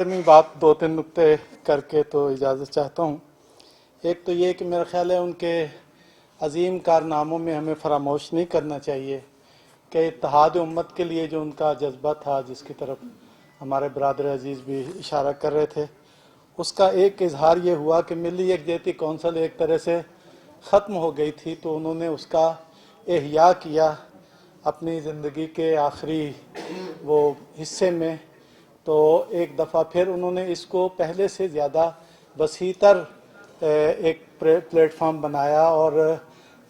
मैं बात दो तीन नुक्ते करके तो इजाज़त चाहता हूँ। एक तो ये कि मेरा ख्याल है उनके अजीम कारनामों में हमें फरामोश नहीं करना चाहिए कि इत्तेहाद उम्मत के लिए जो उनका जज्बा था, जिसकी तरफ हमारे बरादर अजीज़ भी इशारा कर रहे थे, उसका एक इजहार ये हुआ कि मिली यकजहती कौंसिल एक तरह से ख़त्म हो गई थी, तो उन्होंने उसका एहया किया अपनी ज़िंदगी के आखिरी वो हिस्से में। तो एक दफ़ा फिर उन्होंने इसको पहले से ज़्यादा वसीतर एक प्लेटफॉर्म बनाया, और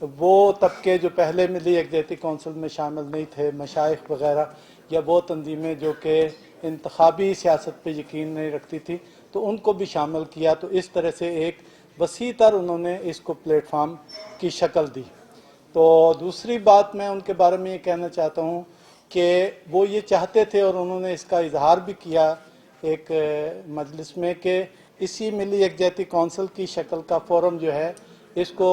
वो तबके जो पहले मिली यकजहती कौंसिल में शामिल नहीं थे, मशाइख वगैरह या वो तंजीमें जो कि इंतखाबी सियासत पे यकीन नहीं रखती थी, तो उनको भी शामिल किया। तो इस तरह से एक वसीतर उन्होंने इसको प्लेटफॉर्म की शक्ल दी। तो दूसरी बात मैं उनके बारे में ये कहना चाहता हूँ कि वो ये चाहते थे, और उन्होंने इसका इजहार भी किया एक मजलिस में, कि इसी मिली यकजहती कौंसिल की शक्ल का फोरम जो है, इसको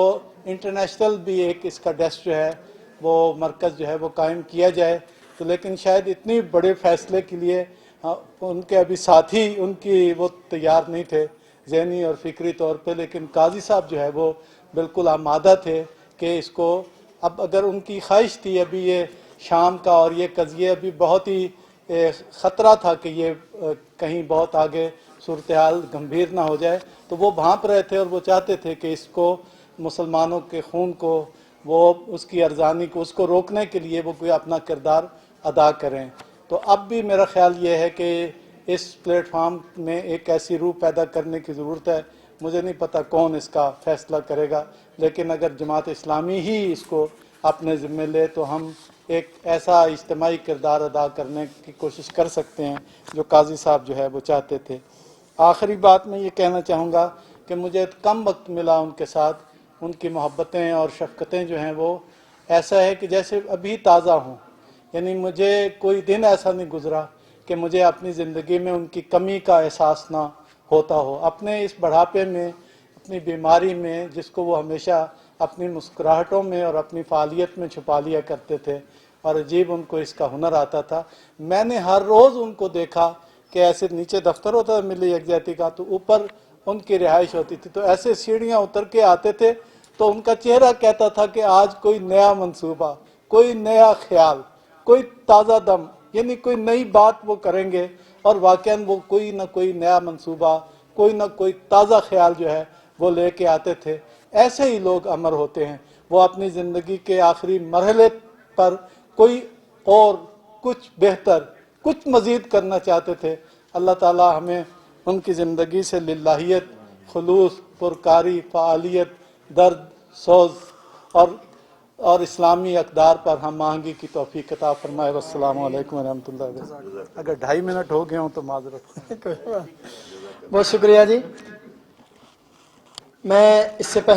इंटरनेशनल भी एक इसका डेस्क जो है वो मरकज़ जो है वो कायम किया जाए। तो लेकिन शायद इतनी बड़े फैसले के लिए उनके अभी साथी उनकी वो तैयार नहीं थे ज़हनी और फ़िक्री तौर पे, लेकिन काजी साहब जो है वो बिल्कुल आमादा थे कि इसको, अब अगर उनकी ख्वाहिश थी, अभी ये शाम का और ये कज़िए अभी बहुत ही ख़तरा था कि ये कहीं बहुत आगे सूरत हाल गंभीर ना हो जाए, तो वो भांप रहे थे और वो चाहते थे कि इसको मुसलमानों के खून को, वो उसकी अर्जानी को, उसको रोकने के लिए वो कोई अपना किरदार अदा करें। तो अब भी मेरा ख्याल ये है कि इस प्लेटफार्म में एक ऐसी रूह पैदा करने की ज़रूरत है। मुझे नहीं पता कौन इसका फ़ैसला करेगा, लेकिन अगर जमात इस्लामी ही इसको अपने ज़िम्मे ले तो हम एक ऐसा इज्तिमाई किरदार अदा करने की कोशिश कर सकते हैं जो काजी साहब जो है वो चाहते थे। आखिरी बात मैं ये कहना चाहूँगा कि मुझे कम वक्त मिला उनके साथ, उनकी मोहब्बतें और शफ़क़तें जो हैं वो ऐसा है कि जैसे अभी ताज़ा हों। यानी मुझे कोई दिन ऐसा नहीं गुज़रा कि मुझे अपनी ज़िंदगी में उनकी कमी का एहसास ना होता हो। अपने इस बढ़ापे में, अपनी बीमारी में, जिसको वो हमेशा अपनी मुस्कुराहटों में और अपनी फ़ालियत में छुपा लिया करते थे, और अजीब उनको इसका हुनर आता था। मैंने हर रोज़ उनको देखा कि ऐसे नीचे दफ्तर होता था मिली यकजहती का, तो ऊपर उनकी रिहाइश होती थी, तो ऐसे सीढ़ियाँ उतर के आते थे, तो उनका चेहरा कहता था कि आज कोई नया मंसूबा, कोई नया ख्याल, कोई ताज़ा दम, यानी कोई नई बात वो करेंगे, और वाकई वो कोई ना कोई नया मंसूबा, कोई ना कोई ताज़ा ख्याल जो है वो लेके आते थे। ऐसे ही लोग अमर होते हैं। वो अपनी ज़िंदगी के आखिरी मरहले पर कोई और कुछ बेहतर, कुछ मज़ीद करना चाहते थे। अल्लाह ताला हमें उनकी ज़िंदगी से लिल्लाहियत, खुलूस, पुरकारी, फ़ालियत, दर्द, सोज़ और इस्लामी अक़दार पर हम आहंगी की तौफ़ीक़ अता फ़रमाए। वस्सलामु अलैकुम व रहमतुल्लाहि व बरकातहू। अगर 2.5 मिनट हो गए हों तो माज़रत। बहुत शुक्रिया जी। मैं इससे